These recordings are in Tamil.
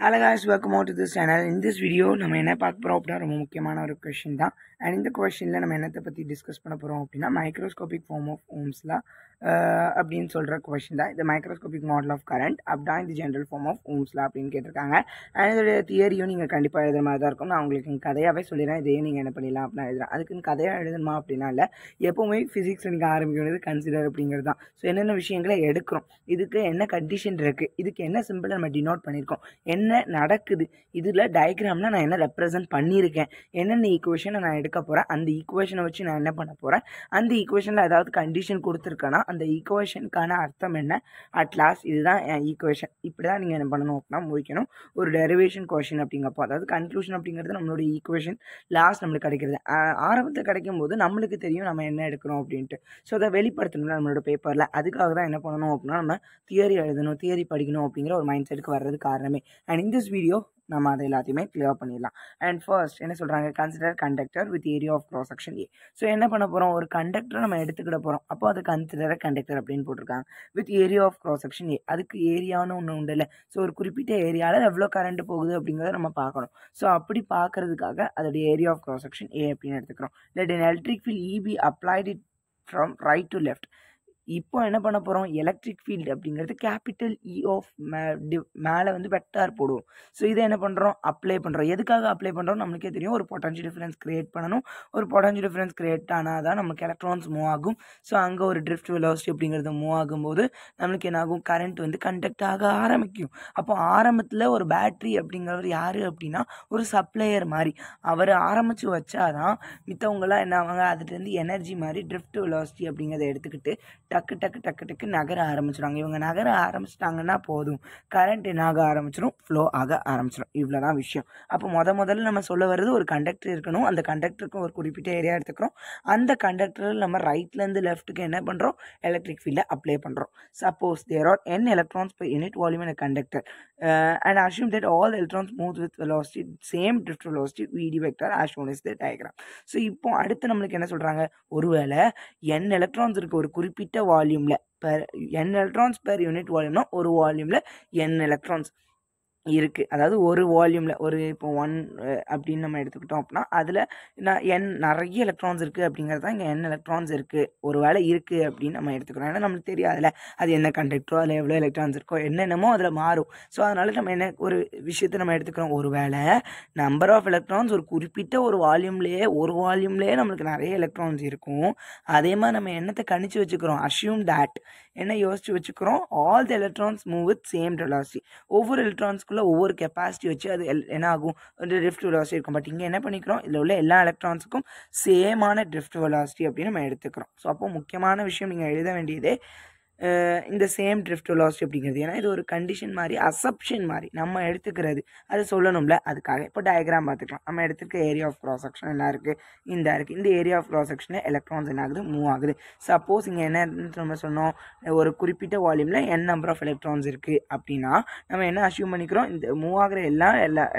Hello guys, welcome out to this channel. In this video நம்ம என்ன பார்க்க போறோம் அப்படின்னா ரொம்ப முக்கியமான ஒரு கொஸ்டின் தான். அண்ட் இந்த கொஸ்டின்ல நம்ம என்னத்தை பற்றி டிஸ்கஸ் பண்ண போகிறோம் அப்படின்னா மைக்ரோஸ்கோபிக் ஃபார்ம் ஆஃப் ஓம்ஸ்ல அப்படின்னு சொல்கிற கொஸ்டின் தான். இந்த மைக்ரோஸ்கோபிக் மாடல் ஆஃப் கரண்ட் அப்படின்னா இந்த ஜென்ரல் ஃபார்ம் ஆஃப் ஓம்ஸ்ல அப்படின்னு கேட்டிருக்காங்க. அண்ட் இதோடைய தியரியும் நீங்கள் கண்டிப்பாக எழுதுற மாதிரி தான் இருக்கும். நான் உங்களுக்கு கதையாகவே சொல்லிடுறேன். இதையே நீங்கள் என்ன பண்ணிடலாம் அப்படின்னா எழுதுறேன். அதுக்குன்னு கதையாக எழுதணுமா அப்படின்னா இல்லை, எப்போவுமே ஃபிசிக்ஸ் நீங்கள் ஆரம்பிக்கிறது கன்சிடர் அப்படிங்கிறது தான். ஸோ என்னென்ன விஷயங்களை எடுக்கிறோம், இதுக்கு என்ன கண்டிஷன் இருக்குது, இதுக்கு என்ன சிம்பிள் நம்ம டினோட் பண்ணியிருக்கோம், என்ன நடக்குது, இதில் டயக்ராமில் நான் என்ன ரெப்ரசன்ட் பண்ணியிருக்கேன், என்னென்ன ஈக்குவேஷனை நான் எடுக்க போகிறேன், அந்த ஈக்குவேஷனை வச்சு நான் என்ன பண்ண போகிறேன், அந்த ஈக்குவேஷனில் ஏதாவது கண்டிஷன் கொடுத்துருக்கேன்னா அந்த ஈக்குவேஷனுக்கான அர்த்தம் என்ன, அட் லாஸ்ட் இதுதான் என் ஈக்குவேஷன். இப்படி தான் நீங்கள் என்ன பண்ணணும் அப்படின்னா முடிக்கணும் ஒரு டெரிவேஷன் கொஷின் அப்படிங்கப்போ. அதாவது கன்க்ளூஷன் அப்படிங்கிறது நம்மளுடைய ஈக்குவேஷன் லாஸ்ட் நம்மளுக்கு கிடைக்கிறது. ஆரம்பத்தில் கிடைக்கும் போது நம்மளுக்கு தெரியும் நம்ம என்ன எடுக்கிறோம் அப்படின்ட்டு. ஸோ அதை வெளிப்படுத்தணும் நம்மளோட பேப்பரில். அதுக்காக தான் என்ன பண்ணணும் அப்படின்னா நம்ம தியரி எழுதணும், தியரி படிக்கணும் அப்படிங்கிற ஒரு மைண்ட் செட்டுக்கு வர்றது காரணமே. அண்ட் இன் திஸ் வீடியோ நம்ம அதை எல்லாத்தையுமே கிளியர் பண்ணிடலாம். அண்ட் ஃபர்ஸ்ட் என்ன சொல்கிறாங்க, consider conductor with area of cross section A. So என்ன பண்ண போகிறோம், ஒரு கண்டக்டரை நம்ம எடுத்துக்கிட போகிறோம். அப்போ அது கன்சிடர் கண்டக்டர் அப்படின்னு போட்டிருக்காங்க. With area of cross section A. அதுக்கு ஏரியான்னு ஒன்று உண்டு இல்லை. ஸோ ஒரு குறிப்பிட்ட ஏரியாவில் எவ்வளோ கரண்ட் போகுது அப்படிங்கிறத நம்ம பார்க்கணும். ஸோ அப்படி பார்க்கறதுக்காக அதோடைய area of cross section A அப்படின்னு எடுத்துக்கிறோம். Let an electric field E be applied it from right to left. இப்போ என்ன பண்ண போகிறோம், எலக்ட்ரிக் ஃபீல்டு அப்படிங்கிறது கேபிட்டல் இ ஆஃப் மேலே வந்து வெக்டார் போடுவோம். ஸோ இதை என்ன பண்ணுறோம், அப்ளை பண்ணுறோம். எதுக்காக அப்ளை பண்ணுறோம் நம்மளுக்கே தெரியும். ஒரு பொட்டன்ஷியல் டிஃபரன்ஸ் கிரியேட் பண்ணணும். ஒரு பொட்டன்ஷியல் டிஃபரன்ஸ் கிரியேட் ஆனால் தான் நமக்கு எலக்ட்ரான்ஸ் மூவ் ஆகும். ஸோ அங்கே ஒரு ட்ரிஃப்ட் வெலாசிட்டி அப்படிங்கிறது மூவ் ஆகும்போது நம்மளுக்கு என்ன ஆகும், கரண்ட் வந்து கண்டக்ட் ஆக ஆரம்பிக்கும். அப்போ ஆரம்பத்தில் ஒரு பேட்ரி அப்படிங்கிறவர் யார் அப்படின்னா ஒரு சப்ளையர் மாதிரி. அவர் ஆரம்பித்து வச்சாதான் மித்தவங்களாம் என்ன ஆவாங்க, அதுலேருந்து எனர்ஜி மாதிரி ட்ரிஃப்ட் வெலாசிட்டி அப்படிங்கிறத எடுத்துக்கிட்டு டக்கு டக்கு டக்கு டக்கு நகர ஆரம்பிச்சிடுவாங்க. இவங்க நகர ஆரம்பிச்சிட்டாங்கன்னா போதும், கரண்ட் என்ன ஆக ஆரம்பிச்சிடும், ஃப்ளோ ஆக ஆரம்பிச்சிடும். இவ்வளோதான் விஷயம். அப்போ முதல்ல நம்ம சொல்ல வர்றது ஒரு கண்டக்டர் இருக்கணும். அந்த கண்டக்டருக்கு ஒரு குறிப்பிட்ட ஏரியா எடுத்துக்கிறோம். அந்த கண்டக்டரில் நம்ம ரைட்லேருந்து லெஃப்ட்டுக்கு என்ன பண்ணுறோம், எலக்ட்ரிக் ஃபீல்டை அப்ளை பண்ணுறோம். Suppose there are n electrons per unit volume in a conductor and assume that all the electrons move with velocity same drift velocity vd vector as shown in the diagram. So இப்போ அடுத்து நம்மளுக்கு என்ன சொல்கிறாங்க, ஒருவேளை n எலக்ட்ரான்ஸ் இருக்குது ஒரு குறிப்பிட்ட வால்யூமில், per n electrons per unit வால்யூம்னா ஒரு வால்யூமில் n எலக்ட்ரான்ஸ் இருக்குது. அதாவது ஒரு வால்யூமில் ஒரு இப்போ 1 அப்படின்னு நம்ம எடுத்துக்கிட்டோம் அப்படின்னா அதில் நிறைய எலக்ட்ரான்ஸ் இருக்குது அப்படிங்கிறது தான் இங்கே n எலக்ட்ரான்ஸ் இருக்குது. ஒரு வேளை இருக்குது அப்படின்னு நம்ம எடுத்துக்கிறோம். ஏன்னா நம்மளுக்கு தெரியாதுல்ல அது என்ன கண்டக்டரோ, அதில் எவ்வளோ எலக்ட்ரான்ஸ் இருக்கோ, என்னென்னமோ அதில் மாறும். ஸோ அதனால் நம்ம என்ன ஒரு விஷயத்தை நம்ம எடுத்துக்கிறோம், ஒரு வேளை நம்பர் ஆஃப் எலக்ட்ரான்ஸ் ஒரு குறிப்பிட்ட ஒரு வால்யூம்லேயே நம்மளுக்கு நிறைய எலக்ட்ரான்ஸ் இருக்கும். அதே மாதிரி நம்ம என்னத்தை கணிச்சு வச்சுக்கிறோம், அஷ்யூம் தட் என்ன யோசிச்சு வச்சுக்கிறோம், all the electrons move with same velocity. ஒவ்வொரு எலக்ட்ரான்ஸ்க்குள்ள ஒவ்வொரு கெப்பாசிட்டி வச்சு அது என்ன ஆகும், ஒரு ட்ரிஃப்ட் வெலாசிட்டி இருக்கும். பட் இங்கே என்ன பண்ணிக்கிறோம், இதில் உள்ள எல்லா எலக்ட்ரான்ஸுக்கும் சேமான ட்ரிஃப்ட் வெலாசிட்டி அப்படின்னு நம்ம எடுத்துக்கிறோம். ஸோ அப்போ முக்கியமான விஷயம் நீங்கள் எழுத வேண்டியதே இந்த சேம் ட்ரிஃப்ட் வெலாசிட்டி அப்படிங்கிறது. ஏன்னா இது ஒரு கண்டிஷன் மாதிரி, அசப்ஷன் மாதிரி நம்ம எடுத்துக்கிறது, அது சொல்லணும்ல. அதுக்காக இப்போ டயக்ராம் பார்த்துக்கலாம். நம்ம எடுத்துருக்க ஏரியா ஆஃப் க்ராஸ் செக்ஷன் என்ன இருக்குது, இந்த இருக்குது. இந்த ஏரியா ஆஃப் க்ராஸ் செக்ஷனில் எலக்ட்ரான்ஸ் என்ன ஆகுது, மூவ் ஆகுது. சப்போஸ் இங்கே என்ன நம்ம சொன்னோம், ஒரு குறிப்பிட்ட வால்யூமில் n நம்பர் ஆஃப் எலக்ட்ரான்ஸ் இருக்குது அப்படின்னா நம்ம என்ன அஷ்யூம் பண்ணிக்கிறோம், இந்த மூவ் ஆகிற எல்லா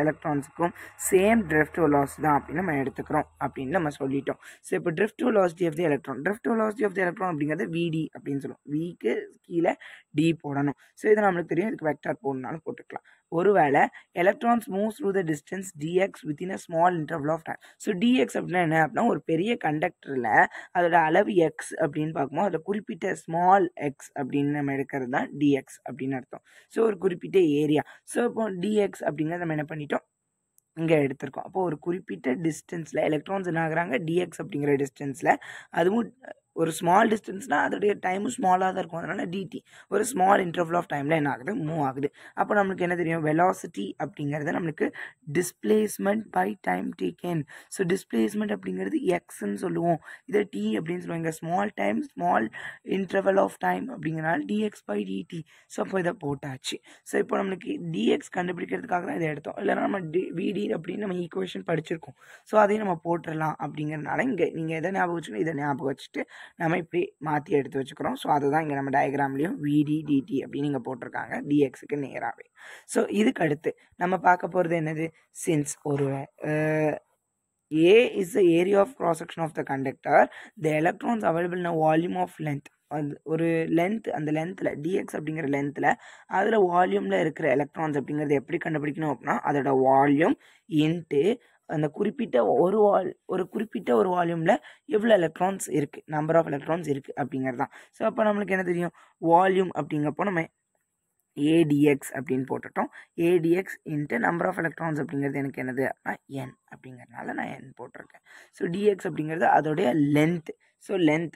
எலக்ட்ரான்ஸுக்கும் சேம் ட்ரிஃப்ட் வெலாசிட்டி தான் அப்படின்னு நம்ம எடுத்துக்கிறோம் அப்படின்னு நம்ம சொல்லிட்டோம். ஸோ இப்போ drift velocity of the electron, drift velocity of the electron அப்படிங்கிறது vd அப்படின்னு சொல்லுவோம். விக்கு கீழே டி போடணும். ஸோ இது நம்மளுக்கு தெரியும், இதுக்கு வெக்டார் போடணும்னாலும் போட்டுக்கலாம். ஒருவேளை electrons moves through the distance dx within a small interval of time. So dx அப்படின்னா என்ன அப்படின்னா ஒரு பெரிய கண்டக்டரில் அதோட அளவு x அப்படின்னு பார்க்கும்போது அதில் குறிப்பிட்ட ஸ்மால் x அப்படின்னு நம்ம எடுக்கிறது தான் dx அப்படின்னு அர்த்தம். ஸோ ஒரு குறிப்பிட்ட ஏரியா. ஸோ இப்போ dx அப்படிங்கிறத நம்ம என்ன பண்ணிட்டோம், இங்கே எடுத்திருக்கோம். அப்போ ஒரு குறிப்பிட்ட டிஸ்டன்ஸில் எலக்ட்ரான்ஸ் என்ன ஆகுறாங்க, dx அப்படிங்கிற டிஸ்டன்ஸில், அதுவும் ஒரு ஸ்மால் டிஸ்டன்ஸ்னால் அதோடைய டைமும் ஸ்மாலாக தான் இருக்கும். அதனால் டிடி ஒரு ஸ்மால் இன்டர்வல் ஆஃப் டைமில் என்ன ஆகுது, மூவ் ஆகுது. அப்போ நம்மளுக்கு என்ன தெரியும், வெலாசிட்டி அப்படிங்கிறது நம்மளுக்கு displacement by time taken. So displacement அப்படிங்கிறது எக்ஸ்ன்னு சொல்லுவோம், இதை டி அப்படின்னு சொல்லுவோம். இங்கே small time small interval of time அப்படிங்கிறனால டிஎக்ஸ் பை டிடி. ஸோ அப்போ இதை போட்டாச்சு. ஸோ இப்போ நம்மளுக்கு டிஎக்ஸ் கண்டுபிடிக்கிறதுக்காக தான் இதை எடுத்தோம். இல்லைனா நம்ம விடி அப்படின்னு நம்ம ஈக்குவேஷன் படிச்சிருக்கோம். ஸோ அதையும் நம்ம போட்டுடலாம் அப்படிங்கிறதுனால இங்கே நீங்கள் எதை ஞாபகம் வச்சுக்கணும், இதை ஞாபகம் வச்சுட்டு நம்ம இப்படி மாற்றி எடுத்து வச்சுக்கிறோம். ஸோ அதுதான் இங்கே நம்ம டயக்ராம்லேயும் விடி டிடி அப்படின்னு இங்கே போட்டிருக்காங்க டிஎக்ஸுக்கு நேராகவே. ஸோ இதுக்கு அடுத்து நம்ம பார்க்க போகிறது என்னது, சின்ஸ் ஒரு A is the area of cross section of the conductor, the electrons available in a volume of length அது ஒரு லென்த், அந்த லென்த்தில் டிஎக்ஸ் அப்படிங்கிற லென்த்தில் அதில் வால்யூமில் இருக்கிற எலக்ட்ரான்ஸ் அப்படிங்கிறது எப்படி கண்டுபிடிக்கணும் அப்படின்னா அதோட வால்யூம் இன்ட்டு அந்த குறிப்பிட்ட ஒரு வால்யூமில் எவ்வளோ எலக்ட்ரான்ஸ் இருக்குது, நம்பர் ஆஃப் எலக்ட்ரான்ஸ் இருக்குது அப்படிங்கிறது தான். ஸோ அப்போ நம்மளுக்கு என்ன தெரியும், வால்யூம் அப்படிங்கப்போ நம்ம ஏடிஎக்ஸ் அப்படின்னு போட்டுட்டோம். Adx into number of electrons அப்படிங்கிறது எனக்கு என்னது அப்படின்னா என் அப்படிங்கிறதுனால நான் என் போட்டிருக்கேன். ஸோ டிஎக்ஸ் அப்படிங்கிறது அதோடைய லென்த். ஸோ லென்த்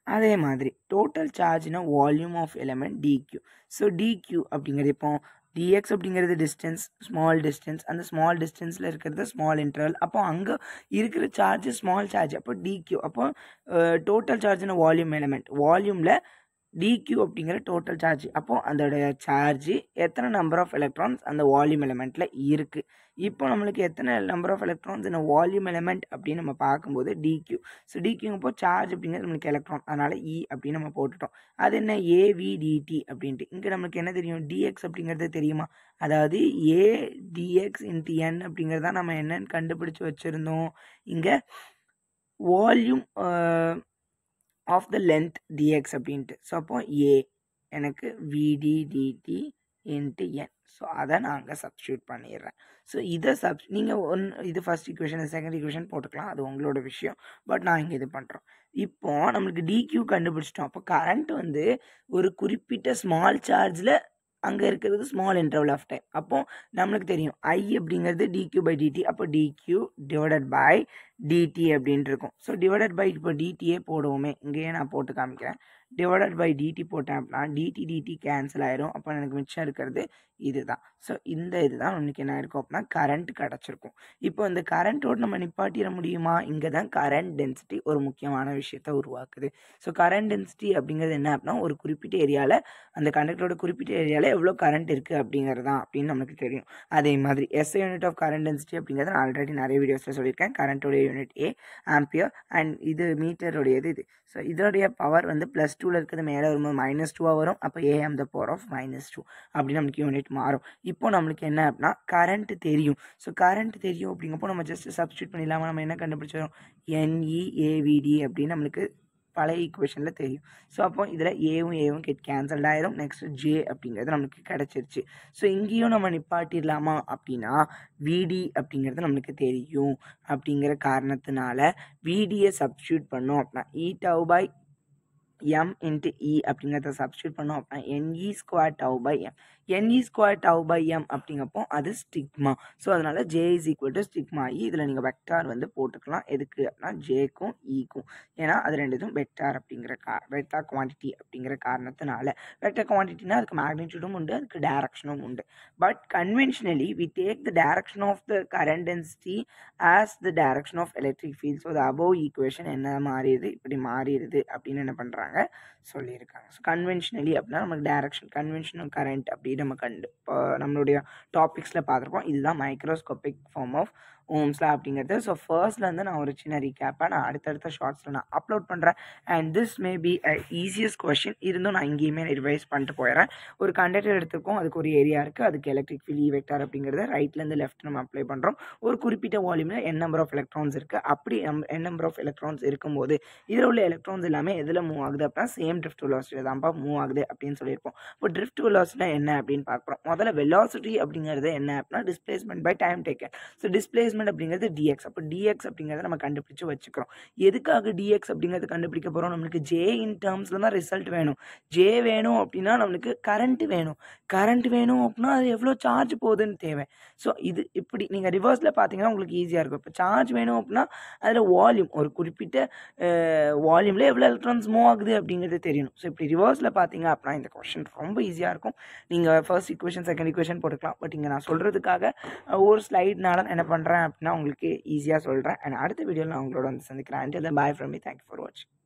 அதே மாதிரி டோட்டல் சார்ஜ்னா volume of element dq. So dq அப்படிங்கிறது இப்போ டிஎக்ஸ் அப்படிங்கிறது டிஸ்டன்ஸ், ஸ்மால் டிஸ்டன்ஸ், அந்த ஸ்மால் டிஸ்டன்ஸில் இருக்கிறது ஸ்மால் இன்டர்வல், அப்போ அங்கே இருக்கிற சார்ஜ் ஸ்மால் சார்ஜ், அப்போ டிக்யூ. அப்போ டோட்டல் சார்ஜ்னா வால்யூம் எலிமெண்ட், வால்யூமில் டிக்யூ அப்படிங்கிற டோட்டல் சார்ஜ், அப்போது அதோடைய சார்ஜ் எத்தனை நம்பர் ஆஃப் எலக்ட்ரான்ஸ் அந்த வால்யூம் எலிமெண்ட்டில் இருக்குது. இப்போ நம்மளுக்கு எத்தனை நம்பர் ஆஃப் எலக்ட்ரான்ஸ் இந்த வால்யூம் எலிமெண்ட் அப்படின்னு நம்ம பார்க்கும்போது டிக்யூ. ஸோ டிக்யூங்கப்போ சார்ஜ் அப்படிங்கிறது நம்மளுக்கு எலக்ட்ரான், அதனால் இ அப்படின்னு நம்ம போட்டுட்டோம். அது என்ன ஏவிடிடி அப்படின்ட்டு. இங்கே நம்மளுக்கு என்ன தெரியும், டிஎக்ஸ் அப்படிங்கிறது தெரியுமா, அதாவது ஏ டிஎக்ஸ் இன்ட்டு என் அப்படிங்கிறது தான் நம்ம என்னன்னு கண்டுபிடிச்சி வச்சுருந்தோம். இங்கே volume of the length dx அப்படின்ட்டு. ஸோ அப்போ ஏ எனக்கு விடிடிடி இன்ட்டு என். ஸோ அதை நான் அங்கே சப்ஸ்டியூட் பண்ணிடுறேன். ஸோ இதை நீங்கள் இது ஃபஸ்ட் ஈக்குவேஷன் செகண்ட் ஈக்குவேஷன் போட்டுக்கலாம், அது உங்களோட விஷயம். பட் நான் இங்கே இது பண்ணுறோம். இப்போ நம்மளுக்கு டிக்யூ கண்டுபிடிச்சிட்டோம். அப்போ கரண்ட் வந்து ஒரு குறிப்பிட்ட ஸ்மால் சார்ஜில் அங்கே இருக்கிறது ஸ்மால் இன்டர்வல் ஆஃப் டைம். அப்போது நம்மளுக்கு தெரியும் ஐ அப்படிங்கிறது டிக்யூ பை டிடி. அப்போ டிக்யூ டிவைடட் பை டிடி அப்படின்ட்டு இருக்கும். ஸோ டிவைடட் பை இப்போ டிடியே போடுவோமே, இங்கேயே நான் போட்டு காமிக்கிறேன். டிவைடட் பை டிடி போட்டேன் அப்படின்னா டிடி கேன்சல் ஆயிரும். அப்போ எனக்கு மிச்சம் இருக்கிறது இதுதான். ஸோ இந்த இதுதான் நம்மளுக்கு என்ன இருக்கும் அப்படின்னா கரண்ட் கிடச்சிருக்கும். இப்போ இந்த கரண்ட்டோடு நம்ம நிப்பாட்டிட முடியுமா, இங்கே தான் கரண்ட் டென்சிட்டி ஒரு முக்கியமான விஷயத்தை உருவாக்குது. ஸோ கரண்ட் டென்சிட்டி அப்படிங்கிறது என்ன அப்படின்னா ஒரு குறிப்பிட்ட ஏரியாவில் அந்த கண்டக்டரோட குறிப்பிட்ட ஏரியாவில் எவ்வளோ கரண்ட் இருக்குது அப்படிங்கிறது தான் அப்படின்னு நமக்கு தெரியும். அதே மாதிரி SI unit of current density அப்படிங்கிறது நான் ஆல்ரெடி நிறைய வீடியோஸில் சொல்லியிருக்கேன். கரண்ட்டோட யூனிட் ஏ ஆம்பியர், அண்ட் இது மீட்டருடையது இது. ஸோ இதோடைய பவர் வந்து +2ல் இருக்கிறது மேலே வரும்போது -2 வரும். அப்போ AM the power of -2 அப்படின்னு நம்மளுக்கு யூனிட் மாறும். இப்போ நம்மளுக்கு என்ன அப்படின்னா கரண்ட் தெரியும். ஸோ கரண்ட் தெரியும் அப்படிங்கப்போ நம்ம ஜஸ்ட் சப்ஸ்டியூட் பண்ணிடலாமா, நம்ம என்ன கண்டுபிடிச்சிடும் NEAVD அப்படின்னு நம்மளுக்கு பழைய ஈக்குவேஷனில் தெரியும். ஸோ அப்போ இதில் ஏவும் கேன்சல்ட் ஆயிரும். நெக்ஸ்ட் ஜே அப்படிங்கிறது நமக்கு கிடச்சிருச்சு. ஸோ இங்கேயும் நம்ம நிப்பாட்டிடலாமா அப்படின்னா விடி அப்படிங்கிறது நம்மளுக்கு தெரியும். அப்படிங்கிற காரணத்தினால விடியை சப்ஸ்டியூட் பண்ணோம் அப்படின்னா e by m into e அப்படிங்கிறத சப்ஸ்டியூட் பண்ணோம் அப்படின்னா NE²τ/m. NE²τ/m அப்படிங்கப்போ அது ஸ்டிக்மா. ஸோ அதனால் J is equal to sigma e. இதில் நீங்கள் வெக்டார் வந்து போட்டுக்கலாம். எதுக்கு அப்படின்னா ஜேக்கும் ஈக்கும், ஏன்னா அது ரெண்டுதும் வெக்டார் அப்படிங்கிற வெக்டார் குவான்டிட்டி அப்படிங்கிற காரணத்தினால. வெக்டார் குவான்டிட்டினா அதுக்கு மேக்னிடியூடும் உண்டு, அதுக்கு டைரக்ஷனும் உண்டு. But conventionally we take the direction of the current density as the direction of electric field. So the above equation என்ன மாறிடுது, இப்படி மாறிடுது அப்படின்னு என்ன பண்ணுறாங்க சொல்லியிருக்காங்க. ஸோ கன்வென்ஷனலி அப்படின்னா நமக்கு டைரக்ஷன் கன்வென்ஷனல் கரண்ட் அப்படின்னு நம்ம இப்போ நம்மளுடைய டாபிக்ஸில் பார்த்துருப்போம். இதுதான் மைக்ரோஸ்கோபிக் ஃபார்ம் ஆஃப் ஓம்ஸ்லா அப்படிங்கிறது. ஸோ ஃபர்ஸ்ட்லேருந்து நான் ஒரு சின்ன ரீகேப்பை நான் அடுத்தடுத்த ஷார்ட்ஸில் நான் அப்லோட் பண்ணுறேன். And this may be easiest question, இருந்தும் நான் இங்கேயுமே ரிவைஸ் பண்ணிட்டு போயிடுறேன். ஒரு கண்டக்டர் எடுத்துருக்கோம், அதுக்கு ஒரு ஏரியா இருக்குது, அதுக்கு எலக்ட்ரிக் ஃபீல்ட் இ வெக்டார் அப்படிங்கிறது ரைட்லேருந்து லெஃப்ட் நம்ம அப்ளை பண்ணுறோம். ஒரு குறிப்பிட்ட வால்யூமில் n நம்பர் ஆஃப் எலக்ட்ரான்ஸ் இருக்குது. அப்படி n நம்பர் ஆஃப் எலக்ட்ரான்ஸ் இருக்கும்போது இதில் உள்ள எலக்ட்ரான்ஸ் எல்லாமே எதில் மூவ் ஆகுது அப்படின்னா சேம் ட்ரிஃப்ட் வெலாசிட்டி தான்ப்பா மூவ் ஆகுது அப்படின்னு சொல்லியிருப்போம். இப்போ ட்ரிஃப்ட் வெலாசிட்டி என்ன அப்படின்னு பார்க்குறோம். முதல்ல வெலாசிட்டி அப்படிங்கிறது என்ன அப்படின்னா displacement by time taken. So displacement அப்படிங்கிறது dx. அப்போ dx அப்படிங்கிறத நம்ம கண்டுபிடிச்சு வச்சுக்கிறோம். எதுக்காக dx அப்படிங்கிறது கண்டுபிடிக்க போகிறோம், நம்மளுக்கு j இன் டேர்ம்ஸில் தான் ரிசல்ட் வேணும். j வேணும் அப்படின்னா நம்மளுக்கு கரண்ட் வேணும். கரண்ட் வேணும் அப்படின்னா அது எவ்வளோ சார்ஜ் போகுதுன்னு தேவை. ஸோ இது இப்படி நீங்கள் ரிவர்ஸில் பார்த்தீங்கன்னா உங்களுக்கு ஈஸியாக இருக்கும். இப்போ சார்ஜ் வேணும் அப்படின்னா அதில் வால்யூம், ஒரு குறிப்பிட்ட வால்யூமில் எவ்வளோ எலக்ட்ரான்ஸ் மூவ் ஆகுது அப்படிங்கிறது தெரியணும். ஸோ இப்படி ரிவர்ஸில் பார்த்தீங்க அப்படின்னா இந்த கொஷின் ரொம்ப ஈஸியாக இருக்கும். நீங்கள் ஃபர்ஸ்ட் ஈக்குவேஷன் செகண்ட் ஈக்குவேஷன் போட்டுக்கலாம். பட் இங்கே நான் சொல்கிறதுக்காக ஒரு ஸ்லைட்னால என்ன பண்ணுறேன் அப்படின்னா உங்களுக்கு ஈஸியாக சொல்கிறேன். அண்ட் அடுத்த வீடியோவில் நான் உங்களோட வந்து சந்திக்கிறேன். Until then, bye from me. Thank you for watching.